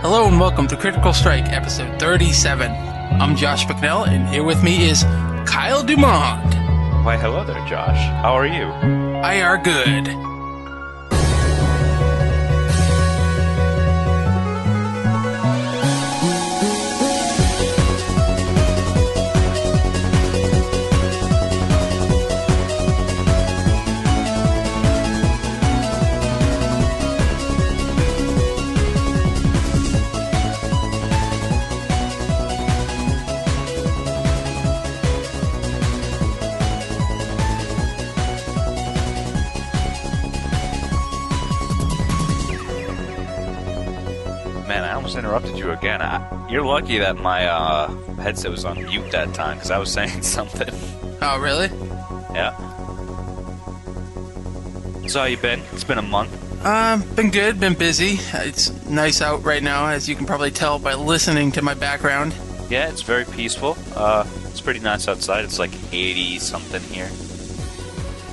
Hello and welcome to Critical Strike, episode 37. I'm Josh McNell, and here with me is Kyle Dumont. Why, hello there, Josh. How are you? I are good. Man, I almost interrupted you again. You're lucky that my headset was on mute that time, because I was saying something. Oh, really? Yeah. So how you been? It's been a month. Been good, been busy. It's nice out right now, as you can probably tell by listening to my background. Yeah, it's very peaceful. It's pretty nice outside. It's like 80-something here.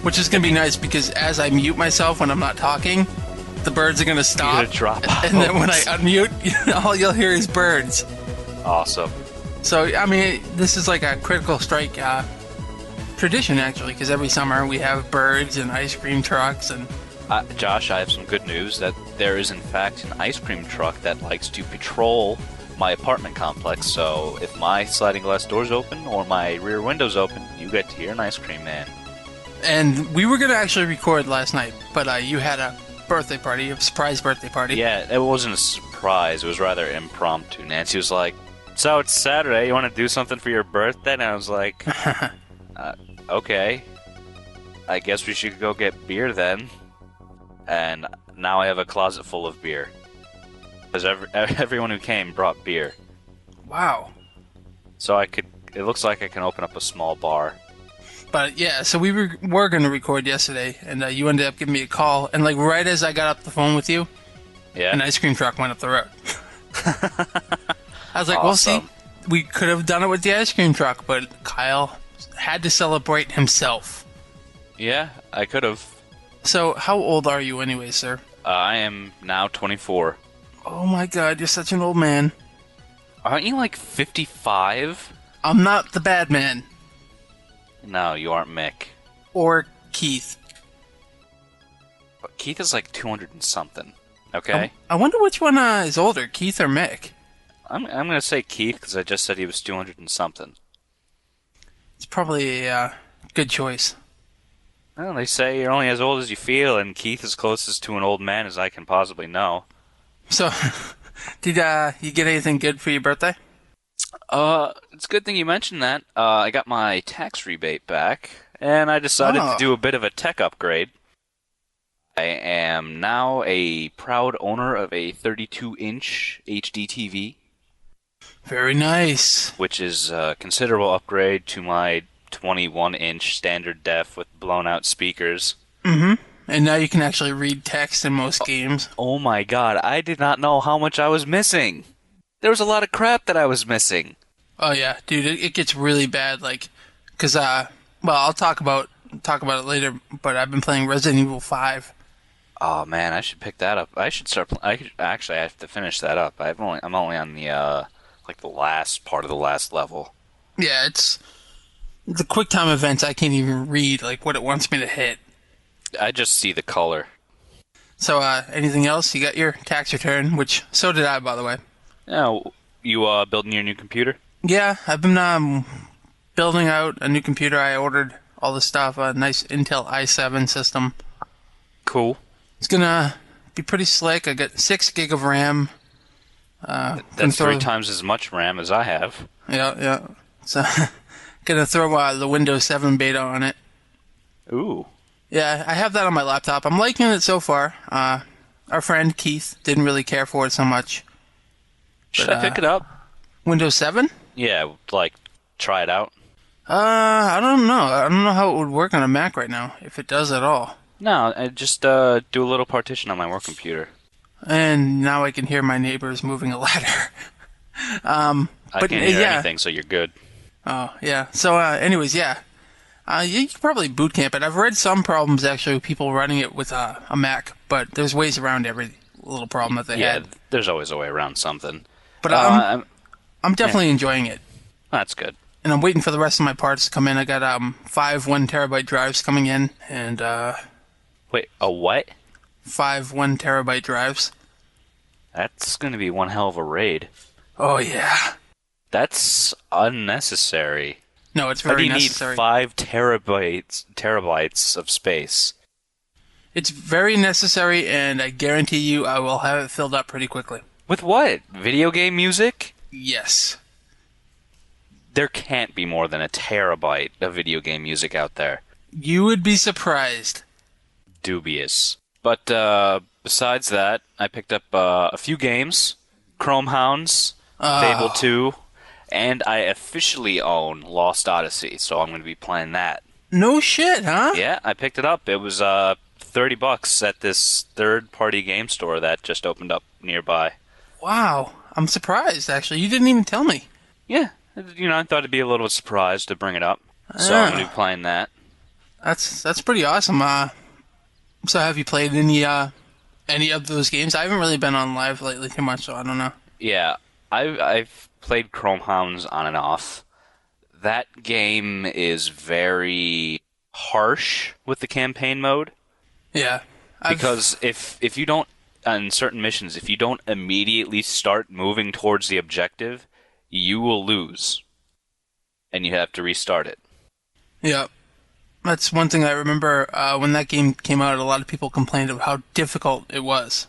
Which is going to be nice, because as I mute myself when I'm not talking, the birds are going to stop. You're gonna drop and then when I unmute, all you'll hear is birds. Awesome. So, I mean, this is like a Critical Strike tradition, actually, because every summer we have birds and ice cream trucks. And Josh, I have some good news that there is, in fact, an ice cream truck that likes to patrol my apartment complex. So if my sliding glass door's open or my rear window's open, you get to hear an ice cream man. And we were going to actually record last night, but you had a birthday party, a surprise birthday party. Yeah, it wasn't a surprise. It was rather impromptu. Nancy was like, so it's Saturday, you want to do something for your birthday? And I was like, okay. I guess we should go get beer then. And now I have a closet full of beer. Because everyone who came brought beer. Wow. So it looks like I can open up a small bar. But yeah, so we were going to record yesterday, and you ended up giving me a call, and like right as I got up the phone with you, an ice cream truck went up the road. I was like, awesome. Well, see, we could have done it with the ice cream truck, but Kyle had to celebrate himself. Yeah, I could have. So how old are you anyway, sir? I am now 24. Oh my god, you're such an old man. Aren't you like 55? I'm not the bad man. No, you aren't Mick. Or Keith. But Keith is like 200 and something. Okay? I wonder which one is older, Keith or Mick? I'm going to say Keith because I just said he was 200 and something. It's probably a good choice. Well, they say you're only as old as you feel, and Keith is closest to an old man as I can possibly know. So, did you get anything good for your birthday? It's a good thing you mentioned that. I got my tax rebate back, and I decided to do a bit of a tech upgrade. I am now a proud owner of a 32-inch HDTV. Very nice. Which is a considerable upgrade to my 21-inch standard def with blown-out speakers. Mm-hmm. And now you can actually read text in most games. Oh my god, I did not know how much I was missing. There was a lot of crap that I was missing. Oh yeah, dude, it gets really bad. Like, cause well, I'll talk about it later. But I've been playing Resident Evil 5. Oh man, I should pick that up. I should start. Actually, I have to finish that up. I'm only on the like the last part of the last level. Yeah, it's the QuickTime events. I can't even read like what it wants me to hit. I just see the color. So, anything else? You got your tax return, which so did I, by the way. Yeah, you building your new computer? Yeah, I've been building out a new computer. I ordered all the stuff, a nice Intel i7 system. Cool. It's gonna be pretty slick. I got 6 gig of RAM. That's 3 times as much RAM as I have. Yeah. So, gonna throw the Windows 7 beta on it. Ooh. Yeah, I have that on my laptop. I'm liking it so far. Our friend Keith didn't really care for it so much. Should I pick it up? Windows 7? Yeah, like, try it out. I don't know. I don't know how it would work on a Mac right now, if it does at all. No, I just do a little partition on my work computer. And now I can hear my neighbors moving a ladder. I can't hear anything, so you're good. Oh, yeah. So, anyways, yeah. You could probably boot camp it. I've read some problems, actually, with people running it with a Mac, but there's ways around little problem that they Yeah, had. there's always a way around something. But I'm definitely enjoying it. That's good. And I'm waiting for the rest of my parts to come in. I got 5 1 terabyte drives coming in, and Wait, a what? 5 1 terabyte drives. That's going to be one hell of a raid. Oh yeah. That's unnecessary. No, it's very necessary. How do you need 5 terabytes of space? It's very necessary, and I guarantee you I will have it filled up pretty quickly. With what? Video game music? Yes. There can't be more than a terabyte of video game music out there. You would be surprised. Dubious. But besides that, I picked up a few games. Chromehounds, Fable 2, and I officially own Lost Odyssey, so I'm going to be playing that. No shit, huh? Yeah, I picked it up. It was $30 at this third-party game store that just opened up nearby. Wow, I'm surprised, actually. You didn't even tell me. Yeah, I thought it'd be a little surprised to bring it up. So I'm going to be playing that. That's pretty awesome. So have you played any of those games? I haven't really been on live lately too much, so I don't know. Yeah, I've played Chromehounds on and off. That game is very harsh with the campaign mode. Yeah. Because if you don't, on certain missions, if you don't immediately start moving towards the objective, you will lose. And you have to restart it. Yeah. That's one thing I remember when that game came out, a lot of people complained of how difficult it was.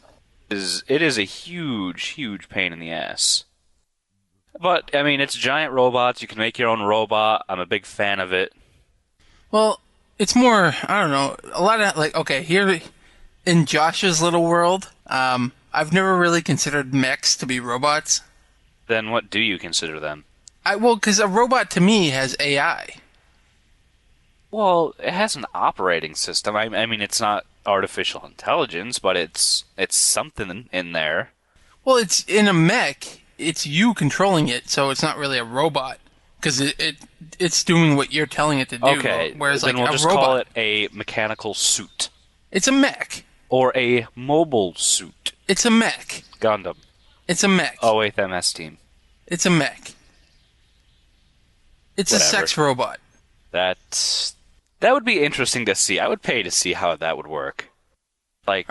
It is a huge, huge pain in the ass. But, I mean, it's giant robots. You can make your own robot. I'm a big fan of it. Well, it's more, I don't know, a lot of, okay, here in Josh's little world, I've never really considered mechs to be robots. Then what do you consider them? Well, because a robot to me has AI. Well, it has an operating system. I mean, it's not artificial intelligence, but it's something in there. Well, it's in a mech. It's you controlling it, so it's not really a robot because it's doing what you're telling it to do. Okay, whereas then we'll just robot, call it a mechanical suit. It's a mech. Or a mobile suit. It's a mech. Gundam. It's a mech. 08th MS team. It's a mech. It's Whatever. A sex robot. That would be interesting to see. I would pay to see how that would work. Like,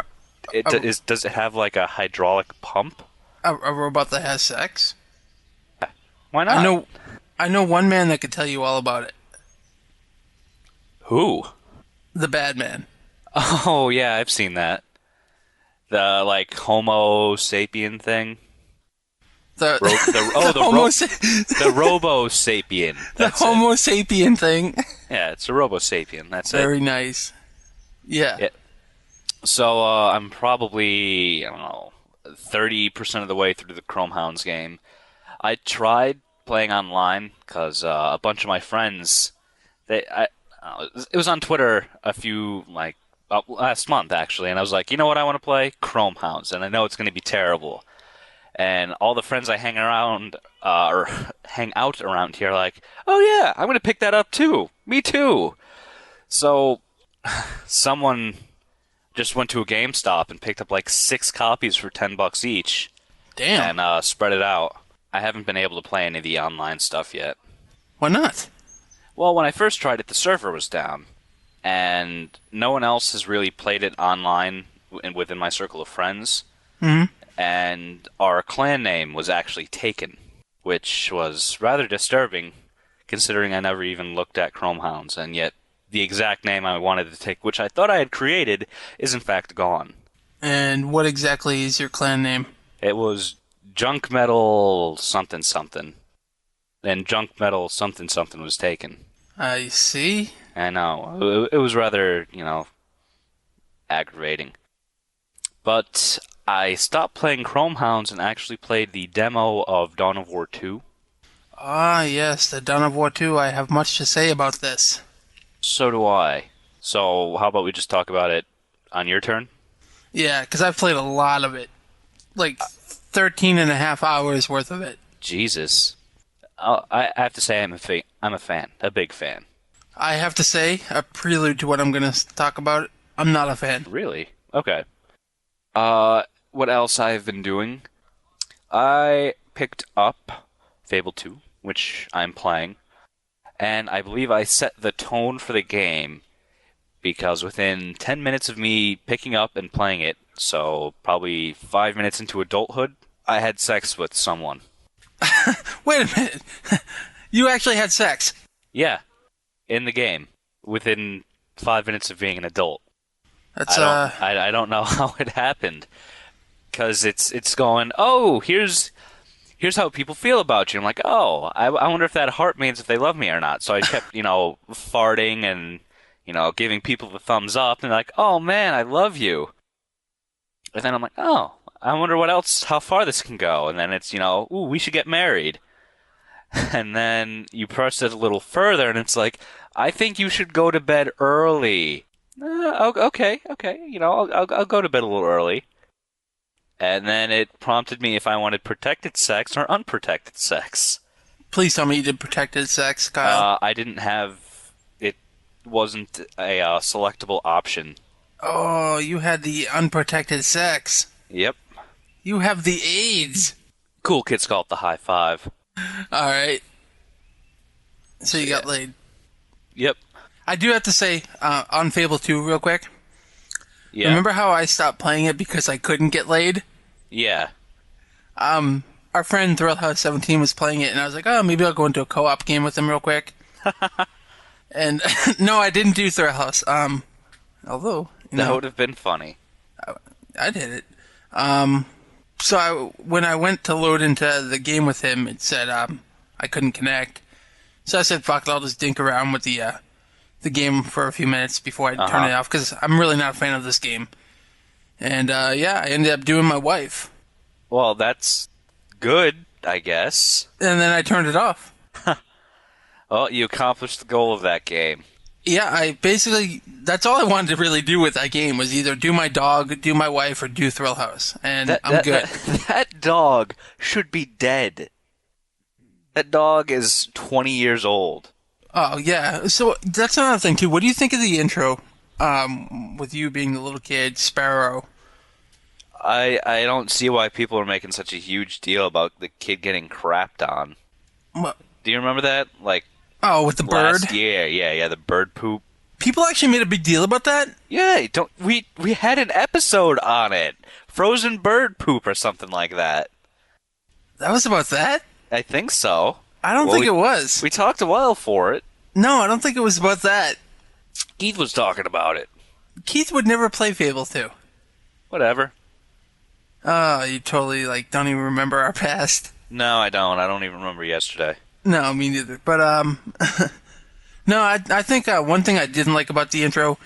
does it have like a hydraulic pump? A robot that has sex? Why not? I know one man that could tell you all about it. Who? The Bad Man. Oh yeah, I've seen that. The like Homo sapien thing. The Robo sapien. The Homo sapien thing. Yeah, it's a Robo sapien. That's Very nice. Yeah. So I'm probably 30% of the way through the Chromehounds game. I tried playing online because a bunch of my friends, it was on Twitter last month actually, and I was like, you know what I want to play? Chromehounds, and I know it's going to be terrible. And all the friends I hang out around here are like, oh yeah, I'm going to pick that up too. Me too. So someone just went to a GameStop and picked up like 6 copies for $10 each. Damn. And spread it out. I haven't been able to play any of the online stuff yet. Why not? Well, when I first tried it, the server was down. And no one else has really played it online within my circle of friends. Mm-hmm. And our clan name was actually taken, which was rather disturbing, considering I never even looked at Chromehounds, and yet the exact name I wanted to take, which I thought I had created, is in fact gone. And what exactly is your clan name? It was Junk Metal something something. And Junk Metal something something was taken. I see. I know. It was rather, aggravating. But I stopped playing Chromehounds and actually played the demo of Dawn of War 2. Ah, yes, the Dawn of War 2. I have much to say about this. So do I. So how about we just talk about it on your turn? Yeah, because I've played a lot of it. Like 13 and a half hours worth of it. Jesus. I have to say I'm a fan. A big fan. I have to say, a prelude to what I'm going to talk about, I'm not a fan. Really? Okay. what else I've been doing. I picked up Fable 2, which I'm playing, and I believe I set the tone for the game because within 10 minutes of me picking up and playing it, so probably 5 minutes into adulthood, I had sex with someone. Wait a minute. You actually had sex? Yeah, in the game, within 5 minutes of being an adult. That's I don't know how it happened, because it's going, oh, here's how people feel about you. I'm like, oh, I wonder if that heart means if they love me or not. So I kept, farting and, giving people the thumbs up, and they're like, oh man, I love you. And then I'm like, oh, I wonder what else, how far this can go. And then it's, ooh, we should get married. And then you press it a little further, and it's like, I think you should go to bed early. Okay. I'll go to bed a little early. And then it prompted me if I wanted protected sex or unprotected sex. Please tell me you did protected sex, Kyle. I didn't have... It wasn't a selectable option. Oh, you had the unprotected sex. Yep. You have the AIDS. Cool kids call it the high five. Alright. So you got laid. Yep. I do have to say, on Fable 2 real quick. Yeah. Remember how I stopped playing it because I couldn't get laid? Yeah. Our friend Thrillhouse17 was playing it, and I was like, oh, maybe I'll go into a co-op game with him real quick. And no, I didn't do Thrillhouse. Although that would have been funny. I did it. So when I went to load into the game with him, it said I couldn't connect. So I said, fuck it, I'll just dink around with the game for a few minutes before I turn it off, because I'm really not a fan of this game. And I ended up doing my wife. Well, that's good, I guess. And then I turned it off. Well, you accomplished the goal of that game. Yeah, that's all I wanted to really do with that game, was either do my dog, do my wife, or do Thrill House. And I'm good. That dog should be dead. That dog is 20 years old. Oh, yeah. So that's another thing, too. What do you think of the intro, with you being the little kid, Sparrow? I don't see why people are making such a huge deal about the kid getting crapped on. What? Do you remember that? Oh, with the bird? Yeah, the bird poop. People actually made a big deal about that? Yeah, we had an episode on it. Frozen bird poop or something like that. That was about that? I think so. I don't think it was. We talked a while for it. No, I don't think it was about that. Keith was talking about it. Keith would never play Fable 2. Whatever. Oh, you totally, don't even remember our past. No, I don't. I don't even remember yesterday. No, me neither. But, no, I think one thing I didn't like about the intro,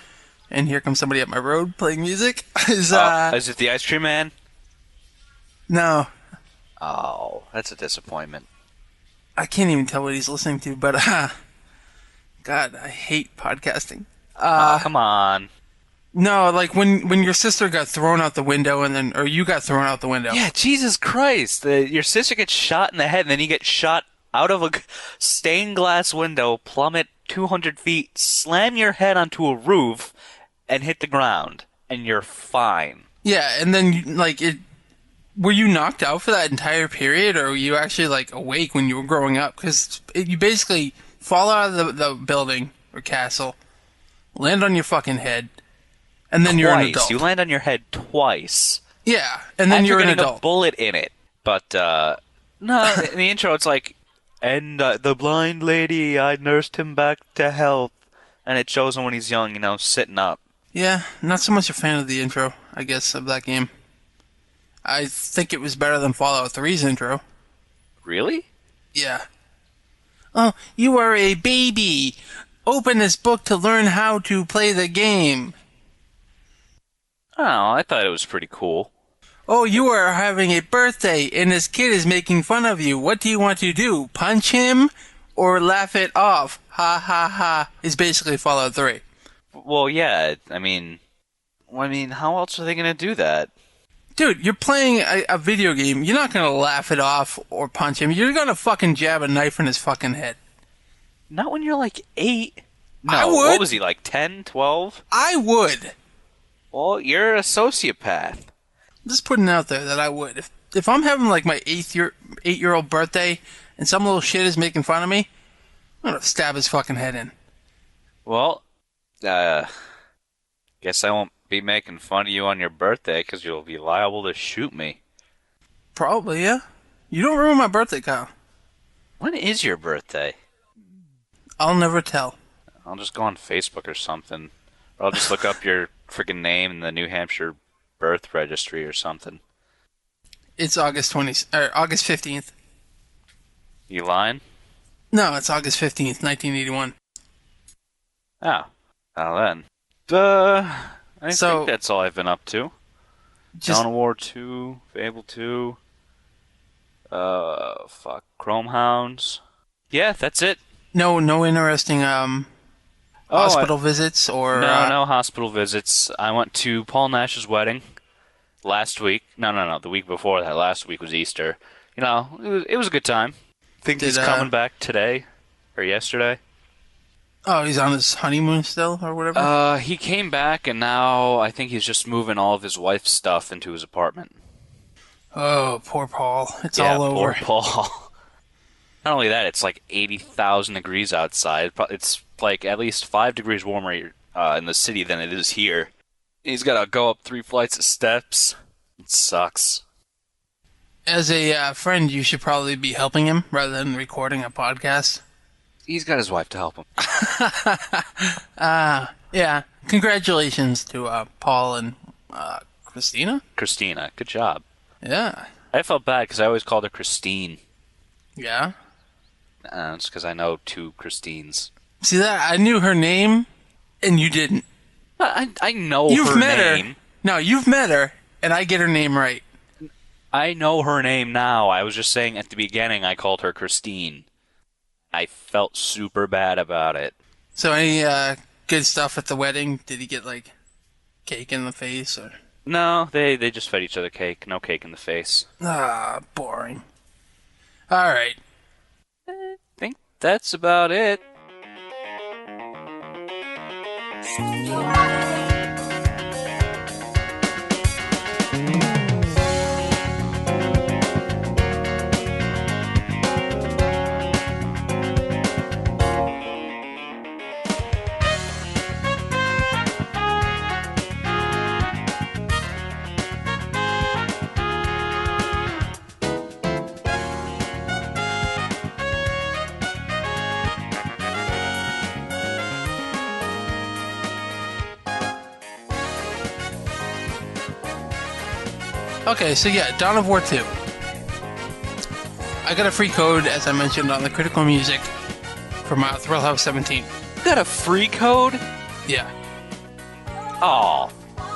and here comes somebody up my road playing music, is it the Ice Cream Man? No. Oh, that's a disappointment. I can't even tell what he's listening to, but, God, I hate podcasting. Come on. No, when your sister got thrown out the window, or you got thrown out the window. Yeah, Jesus Christ. Your sister gets shot in the head, and then you get shot out of a stained glass window, plummet 200 feet, slam your head onto a roof, and hit the ground, and you're fine. Yeah, and then, were you knocked out for that entire period, or were you actually, awake when you were growing up? Because you basically fall out of the building or castle, land on your fucking head, and then you're an adult. You land on your head twice. Yeah, and then you're an adult. After getting a bullet in it. But, no, in the intro it's like, and the blind lady, I nursed him back to health. And it shows him when he's young, sitting up. Yeah, not so much a fan of the intro, I guess, of that game. I think it was better than Fallout 3's intro. Really? Yeah. Oh, you are a baby. Open this book to learn how to play the game. Oh, I thought it was pretty cool. Oh, you are having a birthday, and this kid is making fun of you. What do you want to do? Punch him or laugh it off? Ha ha ha. Is basically Fallout 3. Well, yeah. I mean, how else are they going to do that? Dude, you're playing a video game. You're not going to laugh it off or punch him. You're going to fucking jab a knife in his fucking head. Not when you're 8. No, I would. What was he, 10, 12? I would. Well, you're a sociopath. Just putting it out there that I would. If I'm having like my 8-year-old birthday and some little shit is making fun of me, I'm gonna stab his fucking head in. Well, guess I won't be making fun of you on your birthday because you'll be liable to shoot me. Probably, yeah. You don't ruin my birthday, Kyle. When is your birthday? I'll never tell. I'll just go on Facebook or something. Or I'll just look up your freaking name in the New Hampshire birth registry or something. It's August 15th. You lying? No, it's August 15th, 1981. Oh. Well then. I think that's all I've been up to. Dawn of War 2, Fable 2, Chromehounds. Yeah, that's it. No interesting hospital visits or... No hospital visits. I went to Paul Nash's wedding last week. No, the week before that. Last week was Easter. You know, it was a good time. I think he's coming back today or yesterday. Oh, he's on his honeymoon still or whatever? He came back and now I think he's just moving all of his wife's stuff into his apartment. Oh, poor Paul. It's all over. Poor Paul. Not only that, it's like 80,000 degrees outside. It's like at least 5 degrees warmer in the city than it is here. He's got to go up 3 flights of steps. It sucks. As a friend, you should probably be helping him rather than recording a podcast. He's got his wife to help him. Yeah. Congratulations to Paul and Christina. Christina, good job. Yeah. I felt bad because I always called her Christine. Yeah? It's because I know 2 Christines. See that? I knew her name, and you didn't. I know you've her met name. Her. No, you've met her, and I get her name right. I know her name now. I was just saying at the beginning I called her Christine. I felt super bad about it. So any good stuff at the wedding? Did he get, like, cake in the face? Or? No, they just fed each other cake. No cake in the face. Ah, boring. All right. I think that's about it. Okay, so yeah, Dawn of War 2. I got a free code, as I mentioned, on the Critical Music from Thrill House 17. You got a free code? Yeah. Aw.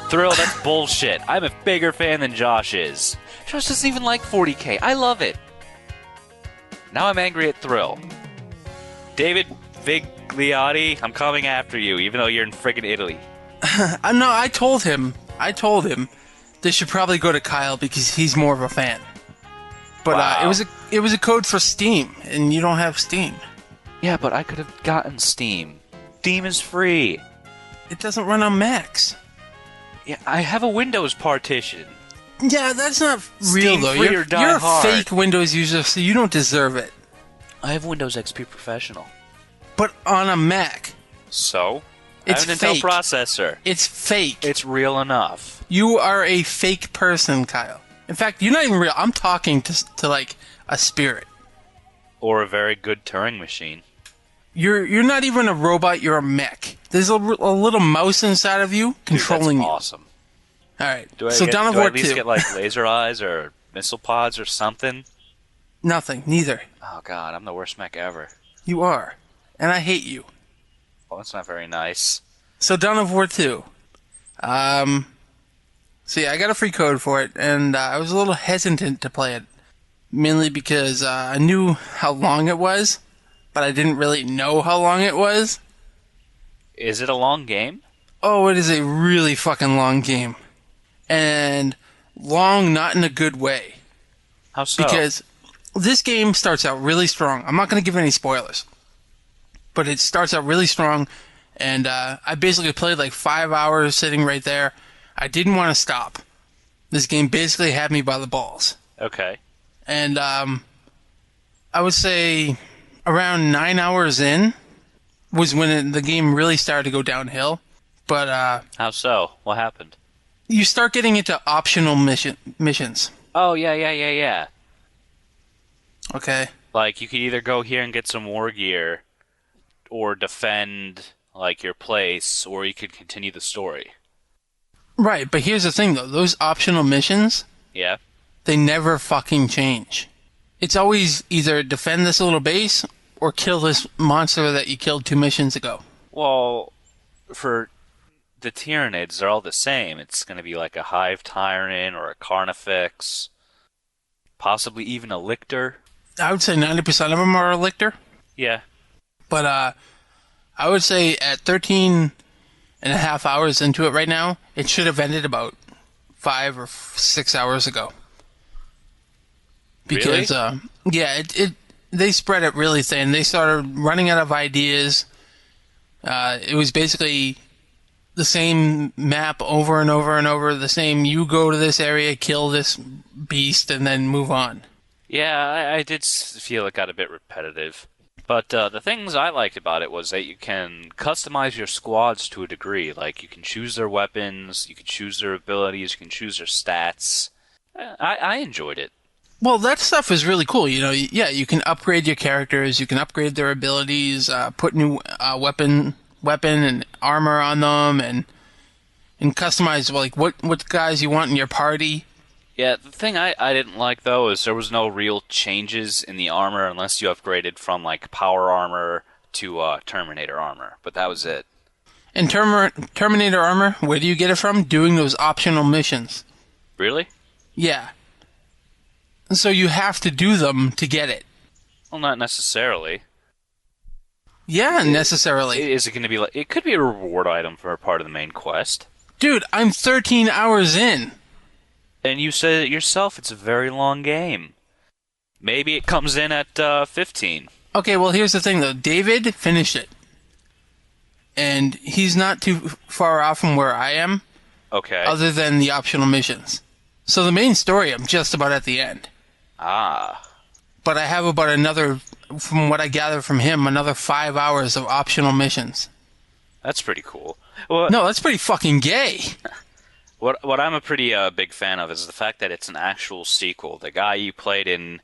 Thrill, that's bullshit. I'm a bigger fan than Josh is. Josh doesn't even like 40K. I love it. Now I'm angry at Thrill. David Vigliotti, I'm coming after you, even though you're in friggin' Italy. No, I told him they should probably go to Kyle because he's more of a fan. But wow. It was a code for Steam, and you don't have Steam. Yeah, but I could have gotten Steam. Steam is free. It doesn't run on Macs. Yeah, I have a Windows partition. Yeah, that's not real Steam though. free You're or die a hard. fake Windows user, so you don't deserve it. I have Windows XP Professional. But on a Mac. So? It's I have an Intel fake. processor. It's fake. It's real enough. You are a fake person, Kyle. In fact, you're not even real. I'm talking to like a spirit. Or a very good Turing machine. You're not even a robot. You're a mech. There's a little mouse inside of you controlling Dude, that's you. awesome. All right. Do I so Dawn of War 2. at least get like laser eyes or missile pods or something? Nothing. Neither. Oh god, I'm the worst mech ever. You are, and I hate you. Well, that's not very nice. So Dawn of War 2. So yeah, I got a free code for it, and I was a little hesitant to play it, mainly because I knew how long it was, but I didn't really know how long it was. Is it a long game? Oh, it is a really fucking long game. And long not in a good way. How so? Because this game starts out really strong. I'm not going to give any spoilers. But it starts out really strong, and I basically played like 5 hours sitting right there. I didn't want to stop. This game basically had me by the balls. Okay. And I would say around 9 hours in was when the game really started to go downhill. But How so? What happened? you start getting into optional missions. Oh, yeah. Okay. Like, you could either go here and get some war gear, or defend, like, your place, or you could continue the story. Right, but here's the thing, though. Those optional missions, Yeah? they never fucking change. It's always either defend this little base or kill this monster that you killed 2 missions ago. Well, for the Tyranids, they're all the same. It's going to be like a Hive Tyrant, or a Carnifex, possibly even a Lictor. I would say 90% of them are a lictor. Yeah. But I would say at 13 and a half hours into it right now, it should have ended about 5 or 6 hours ago. Because, Really? they spread it really thin. They started running out of ideas. It was basically the same map over and over and over. The same, you go to this area, kill this beast, and then move on. Yeah, I did feel it got a bit repetitive. But the things I liked about it was that you can customize your squads to a degree. Like, you can choose their weapons, you can choose their abilities, you can choose their stats. I enjoyed it. Well, that stuff is really cool. You know, yeah, you can upgrade your characters, you can upgrade their abilities, put new weapon and armor on them, and customize like what guys you want in your party. Yeah, the thing I didn't like, though, is there was no real changes in the armor unless you upgraded from, like, power armor to Terminator armor. But that was it. And Terminator armor, where do you get it from? Doing those optional missions. Really? Yeah. So you have to do them to get it. Well, not necessarily. Yeah, necessarily. Is it going to be like... It could be a reward item for a part of the main quest. Dude, I'm 13 hours in. And you said it yourself, it's a very long game. Maybe it comes in at 15. Okay, well, here's the thing, though. David finished it. And he's not too far off from where I am. Okay. Other than the optional missions. So the main story, I'm just about at the end. Ah. But I have about another, from what I gather from him, another 5 hours of optional missions. That's pretty cool. Well, No, that's pretty fucking gay. What I'm a pretty big fan of is the fact that it's an actual sequel. The guy you played in...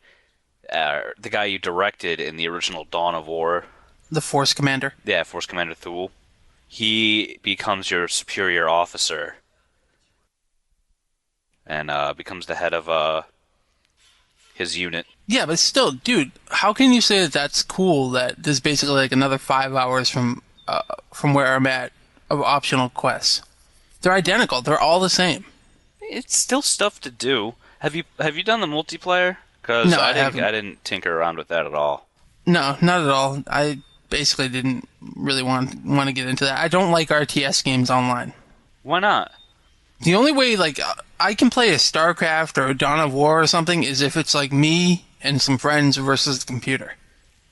the guy you directed in the original Dawn of War... The Force Commander. Yeah, Force Commander Thule. He becomes your superior officer. And becomes the head of his unit. Yeah, but still, dude, how can you say that that's cool that there's basically like another 5 hours from where I'm at of optional quests? They're identical. They're all the same. It's still stuff to do. Have you done the multiplayer? Because No, I I haven't. didn't tinker around with that at all. No, not at all. I basically didn't really want to get into that. I don't like RTS games online. Why not? The only way, like, I can play a StarCraft or a Dawn of War or something is if it's like me and some friends versus the computer.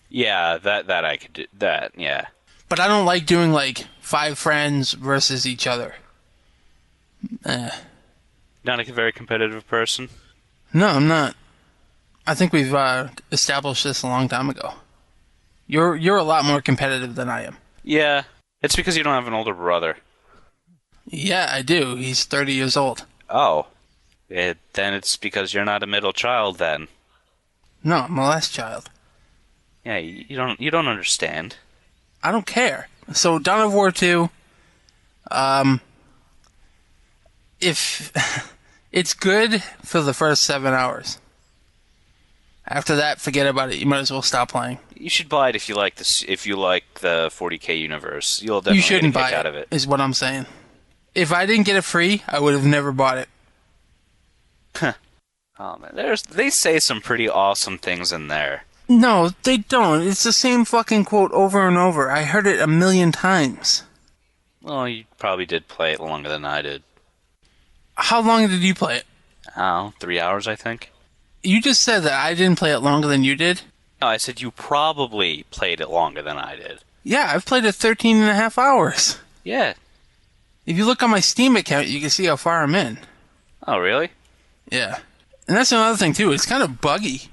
Yeah, that I could do. That, yeah. But I don't like doing like 5 friends versus each other. Not a very competitive person. No, I'm not. I think we've established this a long time ago. You're a lot more competitive than I am. Yeah, it's because you don't have an older brother. Yeah, I do. He's 30 years old. Oh. Then it's because you're not a middle child then. No, I'm the last child. Yeah, you don't understand. I don't care. So, Dawn of War 2, if it's good for the first 7 hours. After that, forget about it. You might as well stop playing. You should buy it if you like this. If you like the 40K universe, you'll definitely You shouldn't get a buy kick it, out of it. is what I'm saying. If I didn't get it free, I would have never bought it. Oh man, they say some pretty awesome things in there. No, they don't. It's the same fucking quote over and over. I heard it a million times. Well, you probably did play it longer than I did. How long did you play it? Oh, 3 hours, I think. You just said that I didn't play it longer than you did. No, I said you probably played it longer than I did. Yeah, I've played it 13 and a half hours. Yeah. If you look on my Steam account, you can see how far I'm in. Oh, really? Yeah. And that's another thing, too. It's kind of buggy.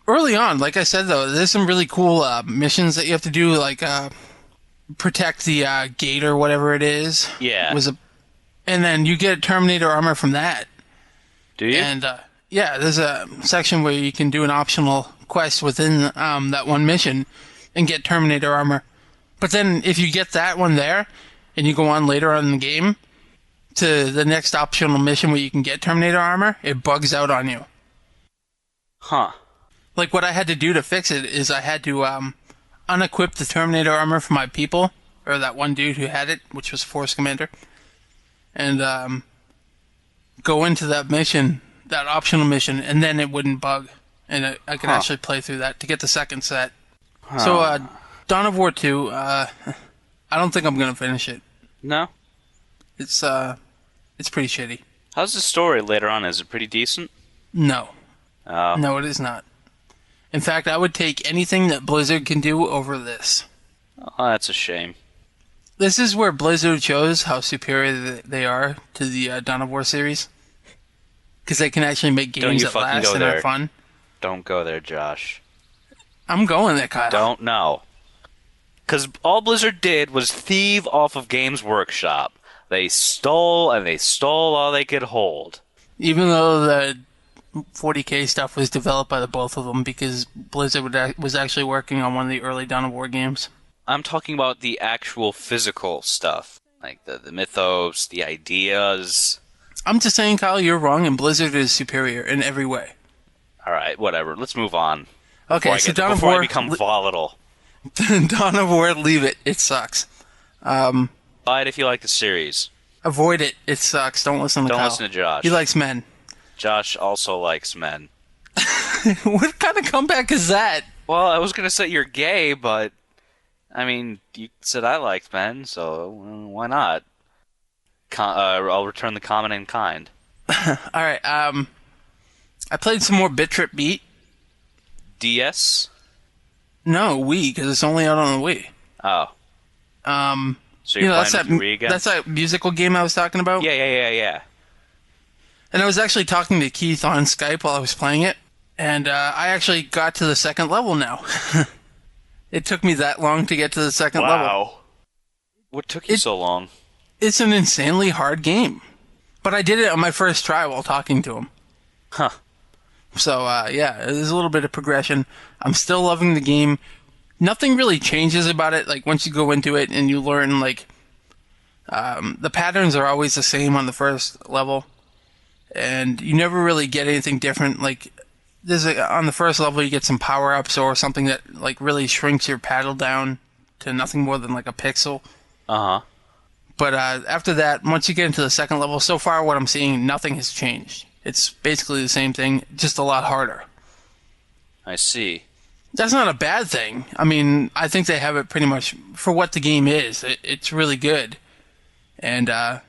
Early on, like I said, though, there's some really cool missions that you have to do, like protect the gate or whatever it is. Yeah. And then you get Terminator armor from that. Do you? And, yeah, there's a section where you can do an optional quest within that one mission and get Terminator armor. But then if you get that one there, and you go on later on in the game to the next optional mission where you can get Terminator armor, it bugs out on you. Huh. Like, what I had to do to fix it is I had to unequip the Terminator armor for my people, or that one dude who had it, which was Force Commander, and go into that mission, that optional mission, and then it wouldn't bug. And I could actually play through that to get the second set. Huh. So, Dawn of War 2, I don't think I'm going to finish it. No? It's pretty shitty. How's the story later on? Is it pretty decent? No. Oh. No, it is not. In fact, I would take anything that Blizzard can do over this. Oh, that's a shame. This is where Blizzard shows how superior they are to the Dawn of War series. Because they can actually make games that last and are fun. Don't go there, Josh. I'm going there, Kyle. Don't know. Because all Blizzard did was thieve off of Games Workshop. They stole, and they stole all they could hold. Even though the 40K stuff was developed by the both of them, because Blizzard was actually working on one of the early Dawn of War games. I'm talking about the actual physical stuff. Like the mythos, the ideas. I'm just saying, Kyle, you're wrong, and Blizzard is superior in every way. Alright, whatever. Let's move on. Okay, so Dawn of War... War... Before I become volatile. Dawn of War, leave it. It sucks. Buy it if you like the series. Avoid it. It sucks. Don't listen to Kyle. Don't listen to Josh. He likes men. Josh also likes men. What kind of comeback is that? Well, I was going to say you're gay, but... I mean, you said I liked men, so why not? I'll return the comment in kind. Alright, I played some more Bit.Trip Beat. DS? No, Wii, because it's only out on the Wii. Oh. So you're that's playing with Wii again? That's that musical game I was talking about? Yeah. And I was actually talking to Keith on Skype while I was playing it, and I actually got to the second level now. It took me that long to get to the second level. Wow. What took you so long? It's an insanely hard game. But I did it on my first try while talking to him. Huh. So, yeah, there's a little bit of progression. I'm still loving the game. Nothing really changes about it. Like, once you go into it and you learn, like, the patterns are always the same on the first level. And you never really get anything different. Like, on the first level, you get some power-ups or something that, like, really shrinks your paddle down to nothing more than, like, a pixel. Uh-huh. But after that, once you get into the second level, so far what I'm seeing, nothing has changed. It's basically the same thing, just a lot harder. I see. That's not a bad thing. I mean, I think they have it pretty much for what the game is. It's really good. And, I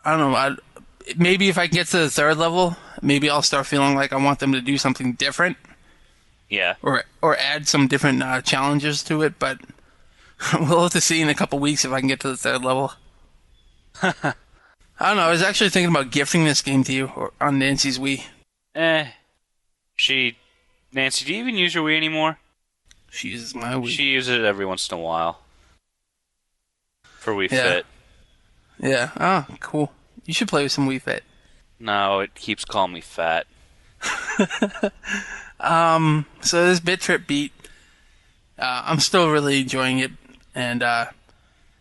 don't know, maybe if I get to the third level, maybe I'll start feeling like I want them to do something different. Yeah. Or add some different challenges to it, but we'll have to see in a couple weeks if I can get to the third level. I don't know, I was actually thinking about gifting this game to you or on Nancy's Wii. Nancy, do you even use your Wii anymore? She uses my Wii. She uses it every once in a while. For Wii Fit. Yeah, oh, cool. You should play with some Wii Fit. No, it keeps calling me fat. So this Bit.Trip Beat, I'm still really enjoying it, and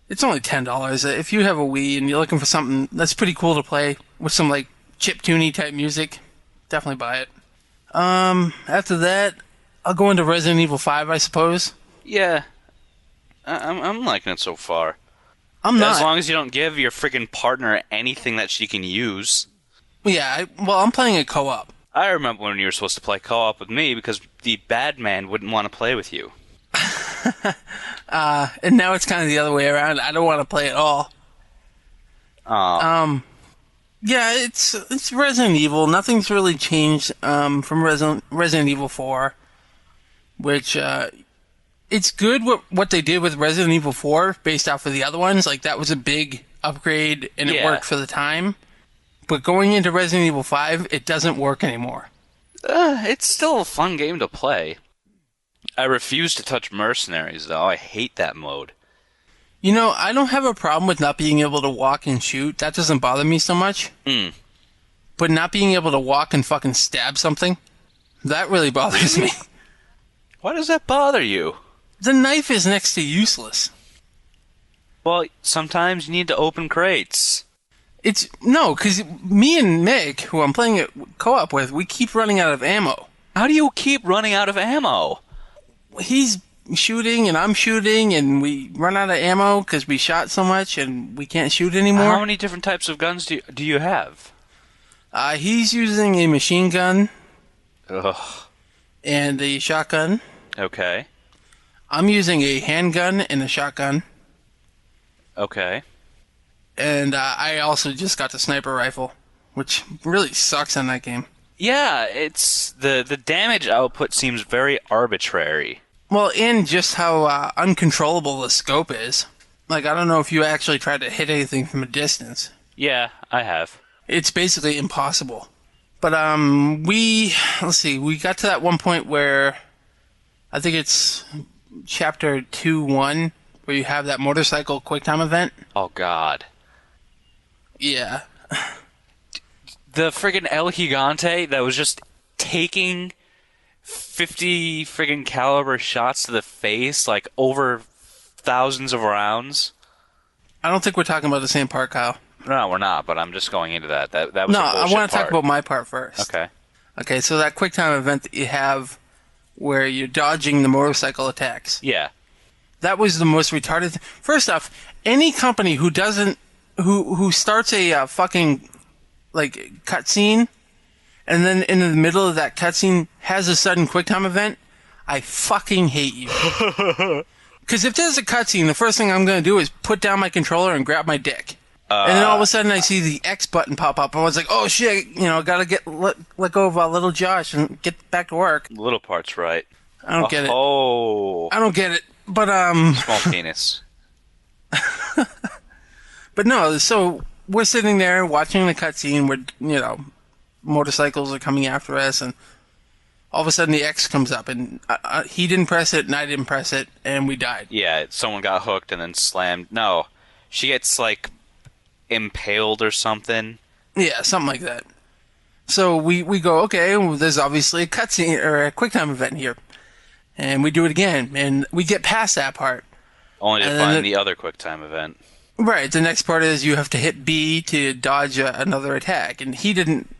it's only $10. If you have a Wii and you're looking for something that's pretty cool to play with some like chiptune type music, definitely buy it. After that, I'll go into Resident Evil 5, I suppose. Yeah, I'm liking it so far. I'm not. As long as you don't give your freaking partner anything that she can use. Yeah, I'm playing a co-op. I remember when you were supposed to play co-op with me because the bad man wouldn't want to play with you. And now it's kind of the other way around. I don't want to play at all. Yeah, it's Resident Evil. Nothing's really changed from Resident Evil 4, which it's good what they did with Resident Evil 4 based off of the other ones. Like, that was a big upgrade, and it worked for the time. But going into Resident Evil 5, it doesn't work anymore. It's still a fun game to play. I refuse to touch Mercenaries, though. I hate that mode. You know, I don't have a problem with not being able to walk and shoot. That doesn't bother me so much. But not being able to walk and fucking stab something, that really bothers me. Why does that bother you? The knife is next to useless. Well, sometimes you need to open crates. No, because me and Meg, who I'm playing it co-op with, we keep running out of ammo. How do you keep running out of ammo? He's shooting and I'm shooting, and we run out of ammo because we shot so much and we can't shoot anymore. How many different types of guns do you have? He's using a machine gun. Ugh. And a shotgun. Okay. I'm using a handgun and a shotgun. Okay. And I also just got the sniper rifle, which really sucks in that game. Yeah, it's the damage output seems very arbitrary. Well, and just how uncontrollable the scope is. Like, I don't know if you actually tried to hit anything from a distance. Yeah, I have. It's basically impossible. But let's see, we got to that one point where I think it's chapter 2-1, where you have that motorcycle QuickTime event. Oh, God. Yeah. The friggin' El Gigante that was just taking 50 friggin' caliber shots to the face, like over thousands of rounds. I don't think we're talking about the same part, Kyle. No, we're not, but I'm just going into that. That was No, a I bullshit want to talk part. about my part first. Okay. Okay, so that QuickTime event that you have where you're dodging the motorcycle attacks. Yeah. That was the most retarded. First off, any company who doesn't, who starts a fucking like cutscene, and then in the middle of that cutscene has a sudden QuickTime event, I fucking hate you. Because if there's a cutscene, the first thing I'm going to do is put down my controller and grab my dick. And then all of a sudden I see the X button pop up. I was like, oh shit, gotta let go of little Josh and get back to work. Little part's right. I don't get it. Oh. I don't get it. But, Small penis. But no, so we're sitting there watching the cutscene where, motorcycles are coming after us, and all of a sudden the X comes up, and he didn't press it, and I didn't press it, and we died. Yeah, someone got hooked and then slammed. No, she gets, like, impaled or something. Yeah, something like that. So we go, okay, well, there's obviously a cutscene, or a QuickTime event here. And we do it again, and we get past that part. Only to find the other QuickTime event. Right, the next part is you have to hit B to dodge another attack, and he didn't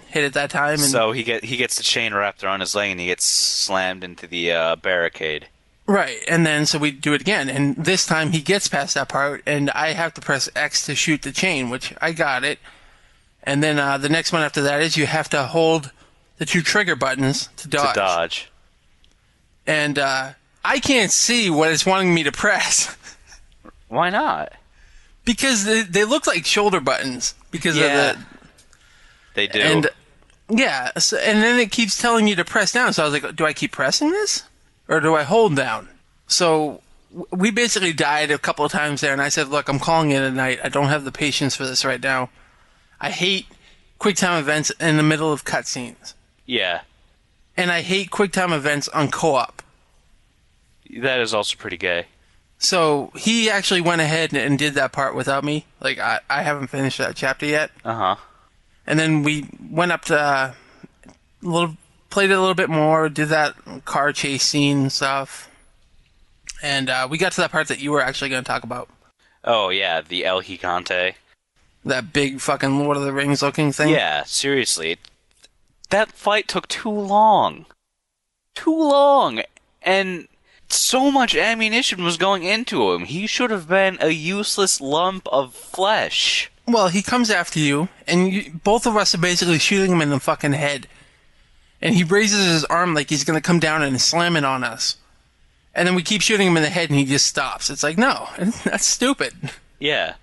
hit it that time. And so he gets the chain wrapped around his leg, and he gets slammed into the barricade. Right, and then so we do it again, and this time he gets past that part, and I have to press X to shoot the chain, which I got it. And then the next one after that is you have to hold the two trigger buttons to dodge. And I can't see what it's wanting me to press. Why not? Because they look like shoulder buttons. Because of the... They do. And, yeah, so, and then it keeps telling you to press down. So I was like, do I keep pressing this? Or do I hold down? So we basically died a couple of times there, and I said, look, I'm calling it a night. I don't have the patience for this right now. I hate QuickTime events in the middle of cutscenes. Yeah. And I hate QuickTime events on co-op. That is also pretty gay. So he actually went ahead and did that part without me. Like, I haven't finished that chapter yet. Uh-huh. And then we went up to played it a little bit more, did that car chase scene and stuff. And we got to that part that you were actually going to talk about. Oh, yeah, the El Gigante. That big fucking Lord of the Rings looking thing? Yeah, seriously. That fight took too long. Too long! And so much ammunition was going into him. He should have been a useless lump of flesh. Well, he comes after you, and both of us are basically shooting him in the fucking head. And he raises his arm like he's going to come down and slam it on us. And then we keep shooting him in the head, and he just stops. It's like, no, that's stupid. Yeah.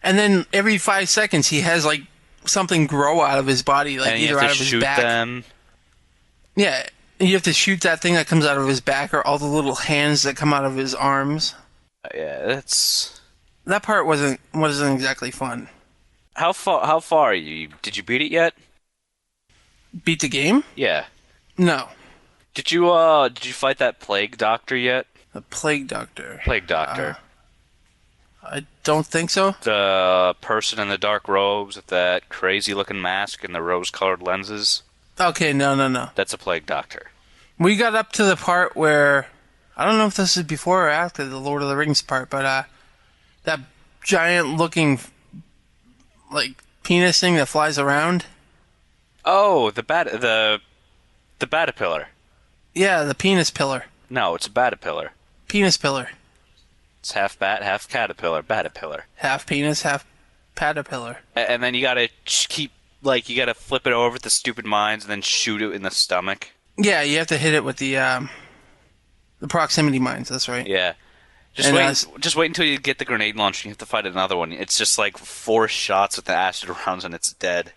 And then every 5 seconds, he has, like, something grow out of his body, like either out of his back. Them. Yeah, you have to shoot that thing that comes out of his back, or all the little hands that come out of his arms. Yeah, that's... That part wasn't exactly fun. How far are you? Did you beat it yet? Beat the game? Yeah. No. Did you fight that plague doctor yet? The Plague Doctor. Plague doctor. I don't think so. The person in the dark robes with that crazy looking mask and the rose-colored lenses. Okay, no. That's a plague doctor. We got up to the part where I don't know if this is before or after the Lord of the Rings part, but that giant looking like penis thing that flies around. Oh, the batapillar. Yeah, the penis pillar. No, it's a batapillar. Penis pillar. It's half bat, half caterpillar. Batapillar. Half penis, half caterpillar. And then you gotta you gotta flip it over with the stupid mines and then shoot it in the stomach. Yeah, you have to hit it with the proximity mines. That's right. Yeah. Just wait until you get the grenade launcher and you have to fight another one. It's just like 4 shots with the acid rounds and it's dead.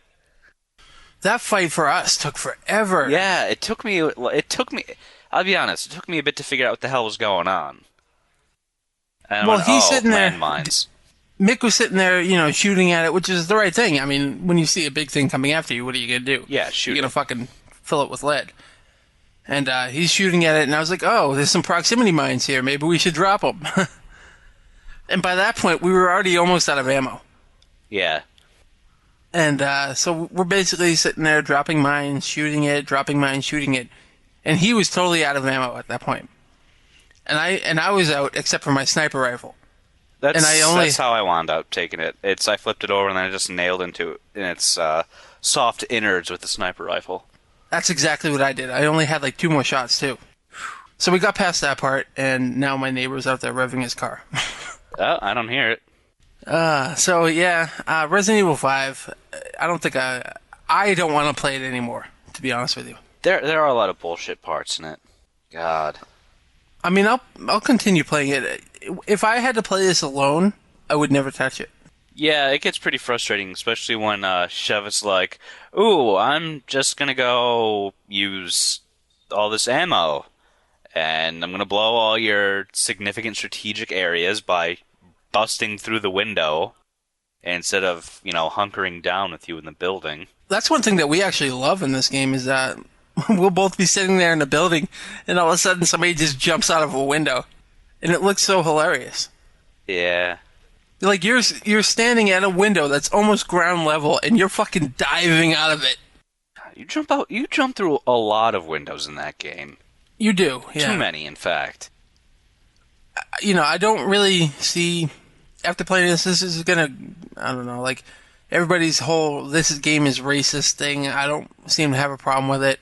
That fight for us took forever. Yeah, it took me. I'll be honest. It took me a bit to figure out what the hell was going on. And Well, he's sitting there. Landmines. Mick was sitting there, shooting at it, which is the right thing. I mean, when you see a big thing coming after you, what are you gonna do? Yeah, shoot. You're gonna fucking fill it with lead. And he's shooting at it, and I was like, oh, there's some proximity mines here. Maybe we should drop them. And by that point, we were already almost out of ammo. Yeah. And so we're basically sitting there dropping mines, shooting it, dropping mines, shooting it. And he was totally out of ammo at that point. And I was out except for my sniper rifle. That's how I wound up taking it. I flipped it over and then I just nailed into its soft innards with the sniper rifle. That's exactly what I did. I only had like 2 more shots too. So we got past that part, and now my neighbor's out there revving his car. Oh, I don't hear it. So yeah, Resident Evil 5. I don't think I don't want to play it anymore, to be honest with you. There are a lot of bullshit parts in it. God. I mean, I'll continue playing it. If I had to play this alone, I would never touch it. Yeah, it gets pretty frustrating, especially when Chev is like, "Ooh, I'm just gonna go use all this ammo, and I'm gonna blow all your significant strategic areas by busting through the window instead of, hunkering down with you in the building." That's one thing that we actually love in this game is that we'll both be sitting there in the building, and all of a sudden somebody just jumps out of a window, and it looks so hilarious. Yeah. Like you're standing at a window that's almost ground level, and you're fucking diving out of it. You jump through a lot of windows in that game. You do, yeah. Too many, in fact. I don't really see, after playing this is gonna, I don't know, like, everybody's whole, this game is racist thing, I don't seem to have a problem with it.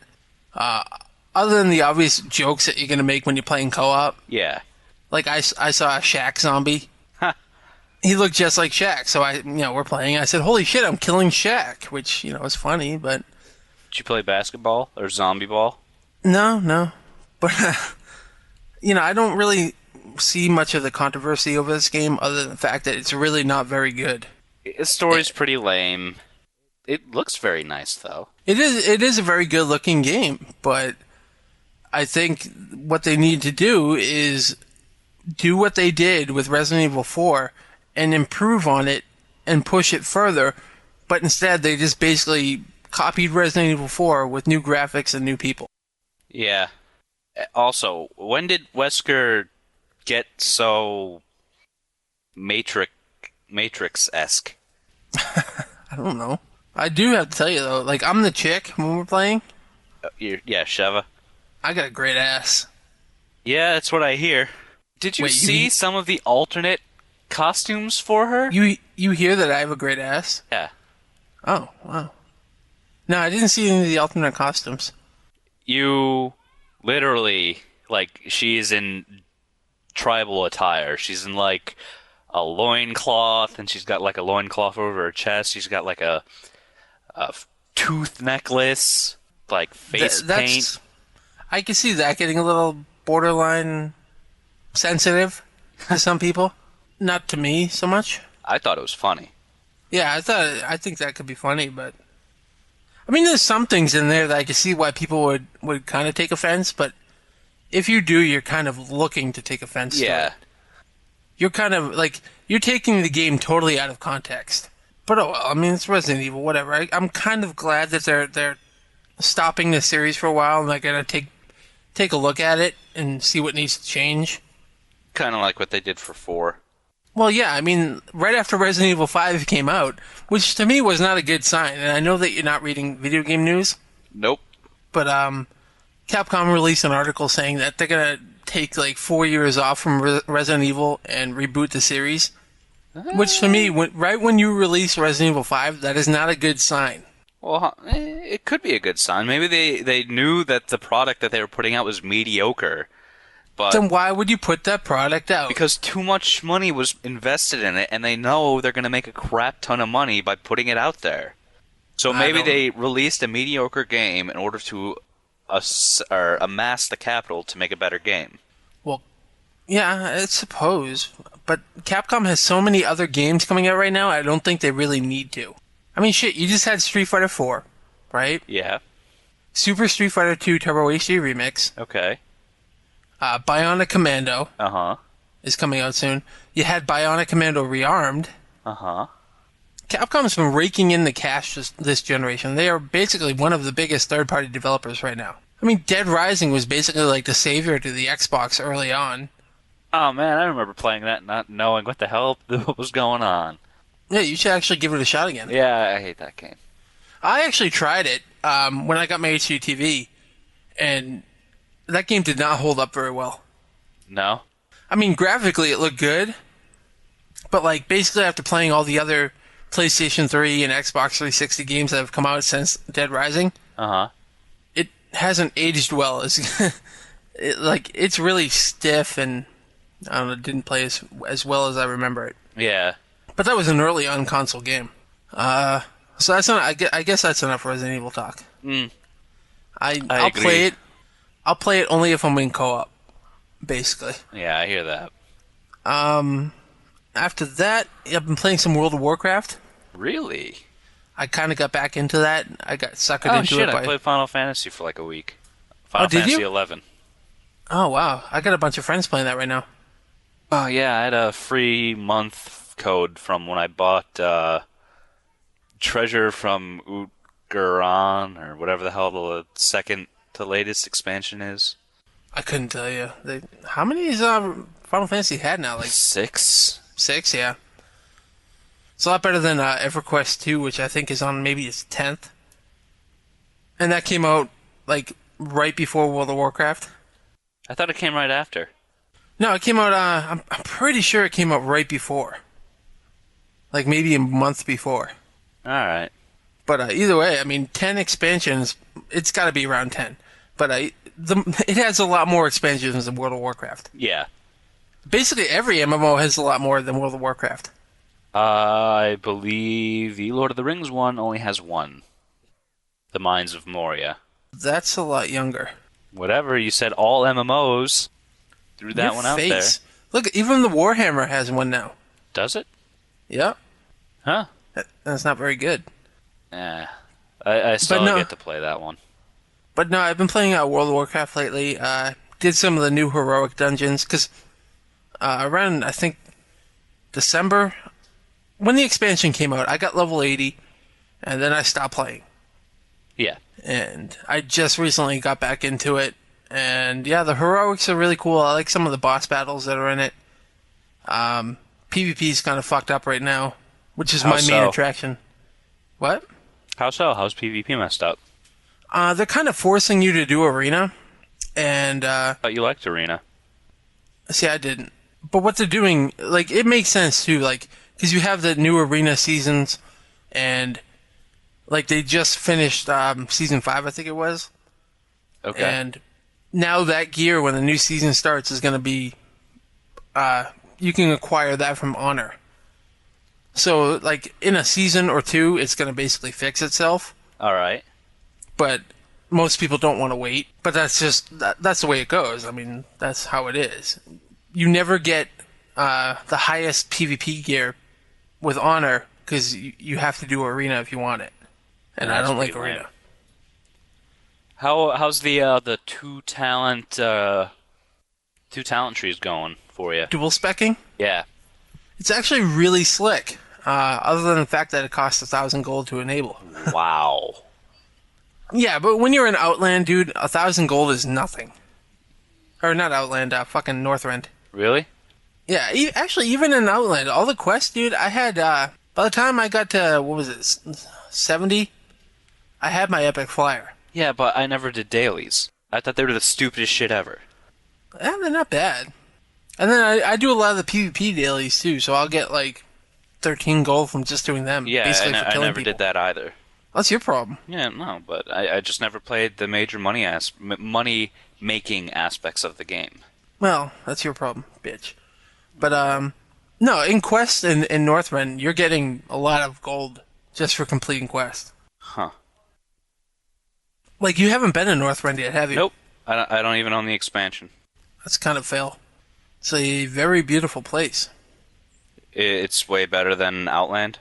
Other than the obvious jokes that you're gonna make when you're playing co-op. Yeah. Like, I saw a Shaq zombie. He looked just like Shaq, so we're playing. I said, "Holy shit, I'm killing Shaq," which is funny. But did you play basketball or zombie ball? No, but I don't really see much of the controversy over this game, other than the fact that it's really not very good. The story's pretty lame. It looks very nice, though. It is a very good looking game, but I think what they need to do is do what they did with Resident Evil 4. And improve on it and push it further, but instead they just basically copied Resident Evil 4 with new graphics and new people. Yeah. Also, when did Wesker get so Matrix-esque? I don't know. I do have to tell you though, like I'm the chick when we're playing. Yeah, Sheva. I got a great ass. Yeah, that's what I hear. Did you see some of the alternate costumes for her? You hear that I have a great ass? Yeah. Oh, wow. No, I didn't see any of the alternate costumes. You literally, she's in tribal attire. She's in, a loincloth, and she's got, a loincloth over her chest. She's got, a tooth necklace, face paint. I can see that getting a little borderline sensitive to some people. Not to me so much. I thought it was funny. Yeah, I think that could be funny, but I mean, there's some things in there that I can see why people would kind of take offense, but if you do, you're kind of looking to take offense to it. You're kind of, you're taking the game totally out of context. But oh well, I mean, it's Resident Evil, whatever. I'm kind of glad that they're stopping the series for a while and they're gonna take a look at it and see what needs to change. Kind of like what they did for 4. Well, yeah, I mean, right after Resident Evil 5 came out, which to me was not a good sign, and I know that you're not reading video game news, Nope. but Capcom released an article saying that they're gonna take like 4 years off from Resident Evil and reboot the series. Which to me, right when you release Resident Evil 5, that is not a good sign. Well, it could be a good sign. Maybe they knew that the product that they were putting out was mediocre. But Then why would you put that product out? because too much money was invested in it, and they know they're going to make a crap ton of money by putting it out there. So maybe they released a mediocre game in order to amass the capital to make a better game. Well, yeah, I suppose. But Capcom has so many other games coming out right now, I don't think they really need to. I mean, shit, you just had Street Fighter 4, right? Yeah. Super Street Fighter 2 Turbo HD Remix. Okay. Bionic Commando Uh-huh. is coming out soon. You had Bionic Commando Rearmed. Uh-huh. Capcom's been raking in the cash this generation. They are basically one of the biggest third-party developers right now. I mean, Dead Rising was basically like the savior to the Xbox early on. Oh, man, I remember playing that and not knowing what the hell was going on. Yeah, you should actually give it a shot again. Yeah, I hate that game. I actually tried it when I got my HDTV, and that game did not hold up very well. No? I mean, graphically it looked good, but like basically after playing all the other PlayStation 3 and Xbox 360 games that have come out since Dead Rising, Uh-huh. it hasn't aged well. It's really stiff and I don't know, didn't play as well as I remember it. Yeah. But that was an early on console game. So that's not. I guess that's enough Resident Evil talk. I'll agree. play it. I'll play it only if I'm in co-op, basically. Yeah, I hear that. After that, I've been playing some World of Warcraft. Really? I kind of got back into that. I got suckered Oh, into shit, it by. I played Final Fantasy for like a week. Final did Fantasy you? 11. Oh wow, I got a bunch of friends playing that right now. Oh, yeah, I had a free month code from when I bought Treasure from Utgaran, or whatever the hell the second to latest expansion is. I couldn't tell you. How many is Final Fantasy had now? Like 6? 6, yeah. It's a lot better than EverQuest 2, which I think is on maybe its 10th. And that came out like right before World of Warcraft. I thought it came right after. No, it came out. I'm pretty sure it came out right before. Like maybe a month before. Alright. But either way, I mean, 10 expansions. It's got to be around 10. But it has a lot more expansions than World of Warcraft. Yeah. Basically, every MMO has a lot more than World of Warcraft. I believe the Lord of the Rings one only has one. The Mines of Moria. That's a lot younger. Whatever, you said all MMOs. Threw that Your one out face. there. Look, even the Warhammer has one now. Does it? Yep. Huh. That's not very good. I still no. get to play that one. But no, I've been playing World of Warcraft lately. Did some of the new heroic dungeons, because around, I think, December, when the expansion came out, I got level 80, and then I stopped playing. Yeah. And I just recently got back into it, and yeah, the heroics are really cool. I like some of the boss battles that are in it. PvP's kind of fucked up right now, which is my main attraction. What? How so? How's PvP messed up? They're kind of forcing you to do arena, and I thought you liked Arena. see, I didn't. But what they're doing, like, it makes sense too, like, because you have the new arena seasons, and like they just finished season 5, I think it was. Okay. And now that gear, when the new season starts, is going to be, you can acquire that from Honor. So, like, in a season or two, it's going to basically fix itself. Alright. But most people don't want to wait. But that's just, that's the way it goes. I mean, that's how it is. You never get the highest PvP gear with Honor, because you have to do Arena if you want it. And I don't like Arena. Lame. How's the two talent trees going for you? Dual specking? Yeah. It's actually really slick. other than the fact that it costs 1,000 gold to enable. Wow. Yeah, but when you're in Outland, dude, 1,000 gold is nothing. Or not Outland, fucking Northrend. Really? Yeah, actually, even in Outland, all the quests, dude, I had, by the time I got to, what was it, 70, I had my epic flyer. Yeah, but I never did dailies. I thought they were the stupidest shit ever. Yeah, they're not bad. And then I do a lot of the PvP dailies, too, so I'll get, like, 13 gold from just doing them. Yeah, basically and for I killing never people. did that either. That's your problem. Yeah, no, but I just never played the major money-making aspects of the game. Well, that's your problem, bitch. But, no, in quests in Northrend, you're getting a lot of gold just for completing quests. Huh. Like, you haven't been in Northrend yet, have you? Nope. I don't even own the expansion. That's kind of fail. It's a very beautiful place. It's way better than Outland?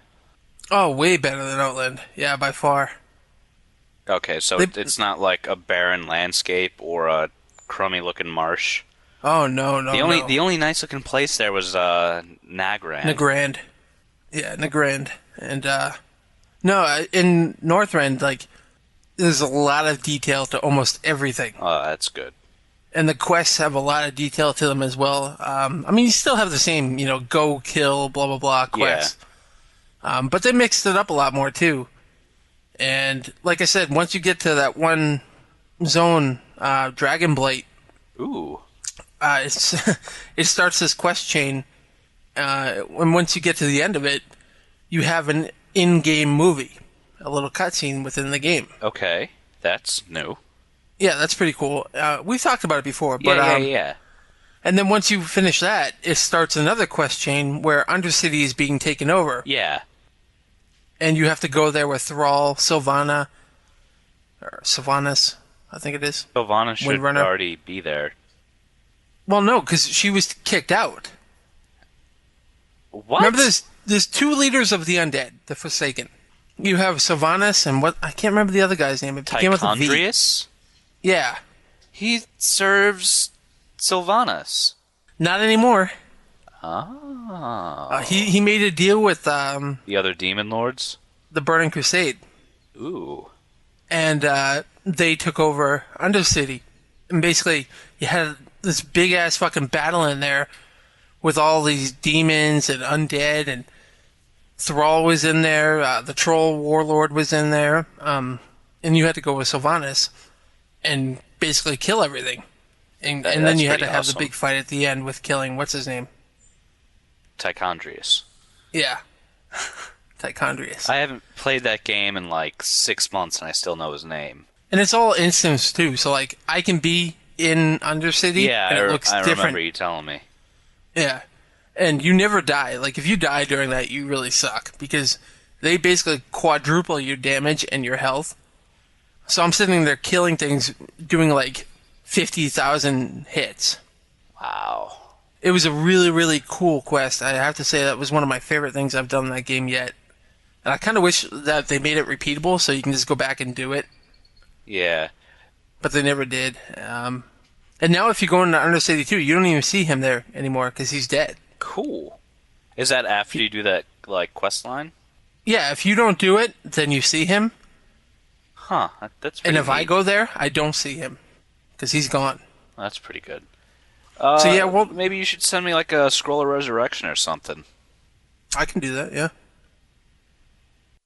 Oh, way better than Outland. Yeah, by far. Okay, so it's not like a barren landscape or a crummy-looking marsh. Oh, no. The only nice-looking place there was Nagrand. Nagrand. Yeah, Nagrand. And, no, in Northrend, like, there's a lot of detail to almost everything. Oh, that's good. And the quests have a lot of detail to them as well. I mean, you still have the same, go, kill, blah, blah, blah quests. Yeah. But they mixed it up a lot more, too. And, like I said, once you get to that one zone, Dragonblight... Ooh. It starts this quest chain, and once you get to the end of it, you have an in-game movie. A little cutscene within the game. Okay, that's new. Yeah, that's pretty cool. We've talked about it before. But, yeah. And then once you finish that, it starts another quest chain where Undercity is being taken over. Yeah. And you have to go there with Thrall, Sylvana, or Sylvanas, I think it is. Sylvana should already be there. Well, no, because she was kicked out. What? Remember, there's two leaders of the undead, the Forsaken. You have Sylvanas and what? I can't remember the other guy's name. It began with a V. Tychondrius? Yeah. He serves Sylvanas. Not anymore. Oh. He made a deal with the other demon lords? The Burning Crusade. Ooh. And they took over Undercity. And basically, you had this big-ass fucking battle in there with all these demons and undead, and Thrall was in there, the Troll Warlord was in there, and you had to go with Sylvanas and basically kill everything. And then you had to have the big fight at the end with killing, what's his name? Tychondrius. Yeah. Tychondrius. I haven't played that game in like 6 months and I still know his name. And it's all instance too, so like I can be in Undercity and it looks different. I remember you telling me. Yeah. And you never die. Like if you die during that, you really suck because they basically quadruple your damage and your health. So I'm sitting there killing things, doing like 50,000 hits. Wow. It was a really, really cool quest. I have to say that was one of my favorite things I've done in that game yet. And I kind of wish that they made it repeatable so you can just go back and do it. Yeah. But they never did. And now if you go into Undercity 2, you don't even see him there anymore because he's dead. Cool. Is that after you do that, like, quest line? Yeah, if you don't do it, then you see him. Huh. That's pretty And if I go there, I don't see him because he's gone. That's pretty good. So yeah, well, maybe you should send me like a Scroll of Resurrection or something. I can do that, yeah.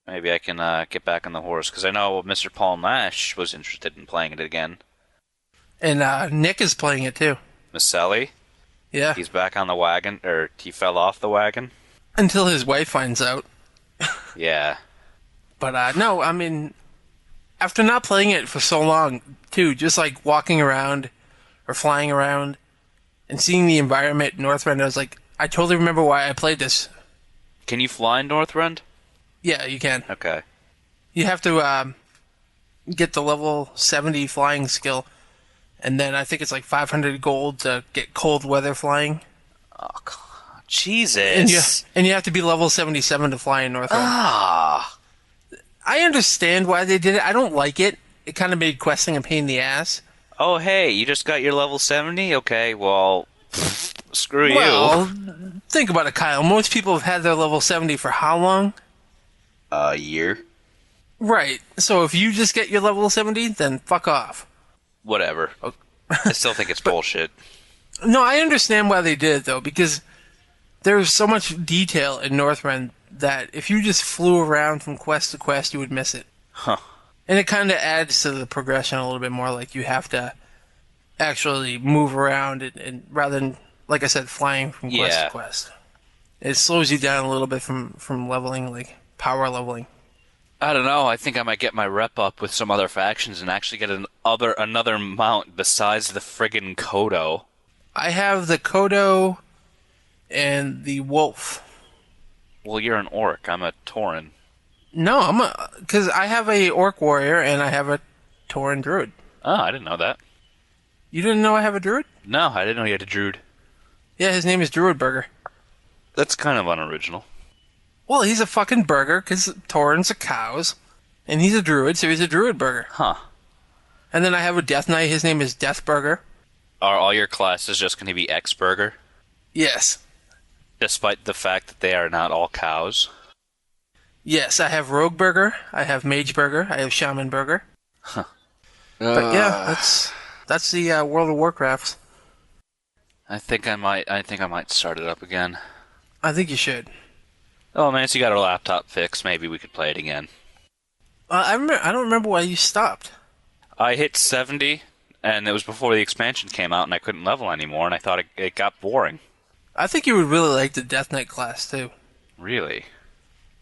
Maybe I can get back on the horse because I know Mr. Paul Nash was interested in playing it again. And Nick is playing it too. Maselli? Yeah. He's back on the wagon, or he fell off the wagon? Until his wife finds out. Yeah. But no, I mean, after not playing it for so long, too, just like walking around or flying around and seeing the environment in Northrend, I was like, I totally remember why I played this. Can you fly in Northrend? Yeah, you can. Okay. You have to get the level 70 flying skill, and then I think it's like 500 gold to get cold weather flying. Oh, Jesus. And you have to be level 77 to fly in Northrend. Ah. I understand why they did it. I don't like it. It kind of made questing a pain in the ass. Oh, hey, you just got your level 70? Okay, well, Screw you. Well, think about it, Kyle. Most people have had their level 70 for how long? A year. Right. So if you just get your level 70, then fuck off. Whatever. I still think it's bullshit. No, I understand why they did it, though, because there's so much detail in Northrend that if you just flew around from quest to quest, you would miss it. Huh. And it kind of adds to the progression a little bit more, like you have to actually move around and rather than, like I said, flying from quest to quest. It slows you down a little bit from leveling, like power leveling. I don't know. I think I might get my rep up with some other factions and actually get another mount besides the friggin' Kodo. I have the Kodo and the Wolf. Well, you're an orc. I'm a Tauren. No, because I have a Orc Warrior and I have a Tauren Druid. Oh, I didn't know that. You didn't know I have a Druid? No, I didn't know you had a Druid. Yeah, his name is Druid Burger. That's kind of unoriginal. Well, he's a fucking burger because Taurens are cows, and he's a druid, so he's a druid burger. Huh. And then I have a Death Knight. His name is Death Burger. Are all your classes just going to be X-Burger? Yes. Despite the fact that they are not all cows? Yes, I have Rogue Burger, I have Mage Burger, I have Shaman Burger. Huh. But yeah, that's the World of Warcraft. I think I might start it up again. I think you should. Oh, man, you got our laptop fixed. Maybe we could play it again. I don't remember why you stopped. I hit 70, and it was before the expansion came out, and I couldn't level anymore, and I thought it got boring. I think you would really like the Death Knight class, too. Really?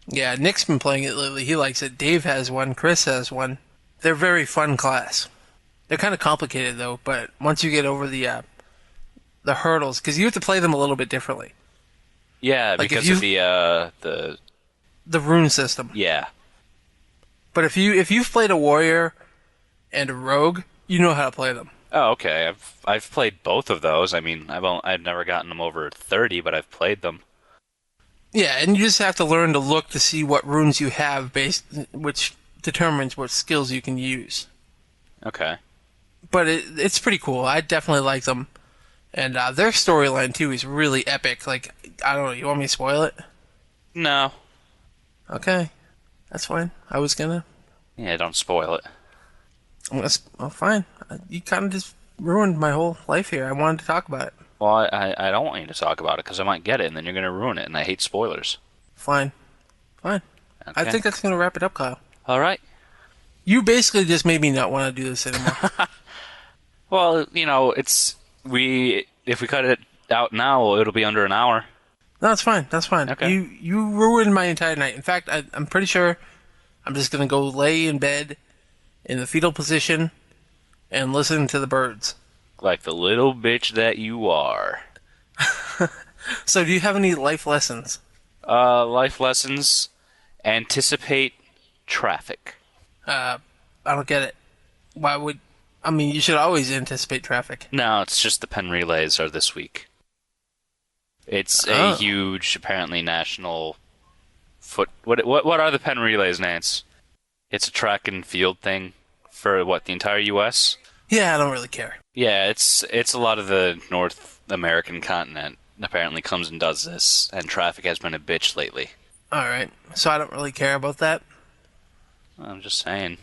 Yeah, Nick's been playing it lately. He likes it. Dave has one. Chris has one. They're very fun class. They're kind of complicated, though, but once you get over the hurdles, because you have to play them a little bit differently. Yeah, Like because of the rune system. Yeah. But if you've played a warrior and a rogue, you know how to play them. Oh, okay. I've played both of those. I mean, I've never gotten them over 30, but I've played them. Yeah, and you just have to learn to look to see what runes you have, which determines what skills you can use. Okay. But it's pretty cool. I definitely like them. And their storyline, too, is really epic. Like, I don't know, you want me to spoil it? No. Okay. That's fine. I was gonna. Yeah, don't spoil it. Oh, fine. You kind of just ruined my whole life here. I wanted to talk about it. Well, I don't want you to talk about it, because I might get it, and then you're going to ruin it, and I hate spoilers. Fine. Fine. Okay. I think that's gonna wrap it up, Kyle. All right. You basically just made me not want to do this anymore. Well, you know, if we cut it out now, it'll be under an hour. No, that's fine. That's fine. Okay. You ruined my entire night. In fact, I'm pretty sure I'm just going to go lay in bed in the fetal position and listen to the birds. Like the little bitch that you are. So do you have any life lessons? Life lessons. Anticipate traffic. I don't get it. Why would... I mean, you should always anticipate traffic. No, it's just the pen relays are this week. It's a huge, apparently, national What are the pen relays, Nance? It's a track and field thing for, the entire U.S.? Yeah, I don't really care. Yeah, it's a lot of the North American continent apparently comes and does this, and traffic has been a bitch lately. Alright, so I don't really care about that? I'm just saying.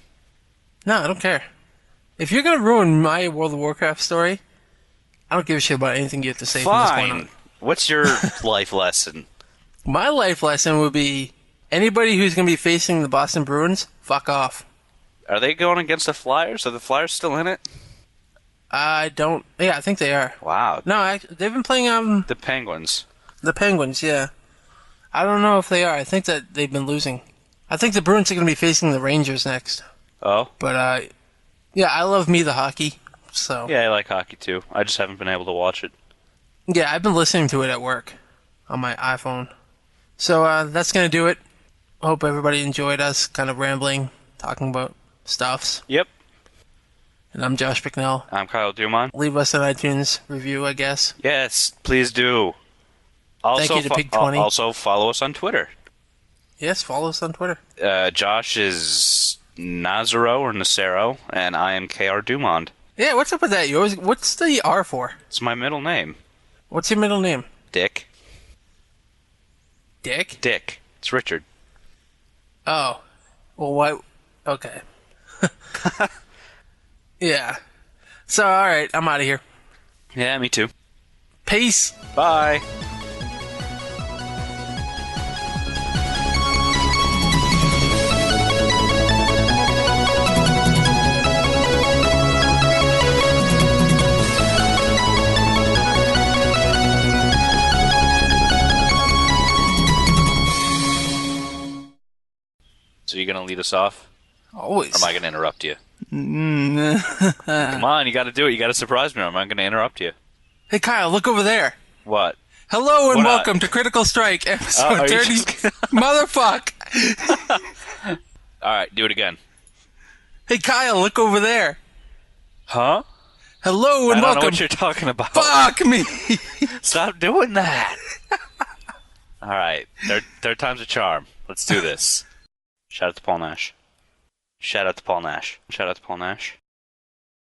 No, I don't care. If you're gonna ruin my World of Warcraft story, I don't give a shit about anything you have to say from this point on. What's your life lesson? My life lesson would be, anybody who's gonna be facing the Boston Bruins, fuck off. Are they going against the Flyers? Are the Flyers still in it? I don't... Yeah, I think they are. Wow. No, they've been playing The Penguins. the Penguins, yeah. I don't know if they are. I think that they've been losing. I think the Bruins are going to be facing the Rangers next. Oh? But, yeah, I love me the hockey, so... Yeah, I like hockey too. I just haven't been able to watch it. Yeah, I've been listening to it at work on my iPhone. So, that's going to do it. Hope everybody enjoyed us kind of rambling, talking about stuffs. Yep. And I'm Josh Bicknell. I'm Kyle Dumont. Leave us an iTunes review, I guess. Yes, please do. Also, Thank you to Pig20. Also, follow us on Twitter. Yes, follow us on Twitter. Josh is Nazaro or Nacero, and I am KR Dumont. Yeah, what's up with that? What's the R for? It's my middle name. What's your middle name? Dick. Dick? Dick. It's Richard. Oh. Well, why? Okay. Yeah. So, alright, I'm out of here. Yeah, me too. Peace. Bye. So you gonna lead us off? Always. Or am I gonna interrupt you? Hey, Come on, you gotta do it. You gotta surprise me, or am I gonna interrupt you? Kyle, look over there. What? Hello and What welcome to Critical Strike, episode are you 30. just- Motherfuck. Alright, do it again. Hey, Kyle, look over there. Huh? Hello and I don't welcome. know what you're talking about. Fuck me. Stop doing that. Alright, third time's a charm. Let's do this. Shout out to Paul Nash. Shout out to Paul Nash. Shout out to Paul Nash.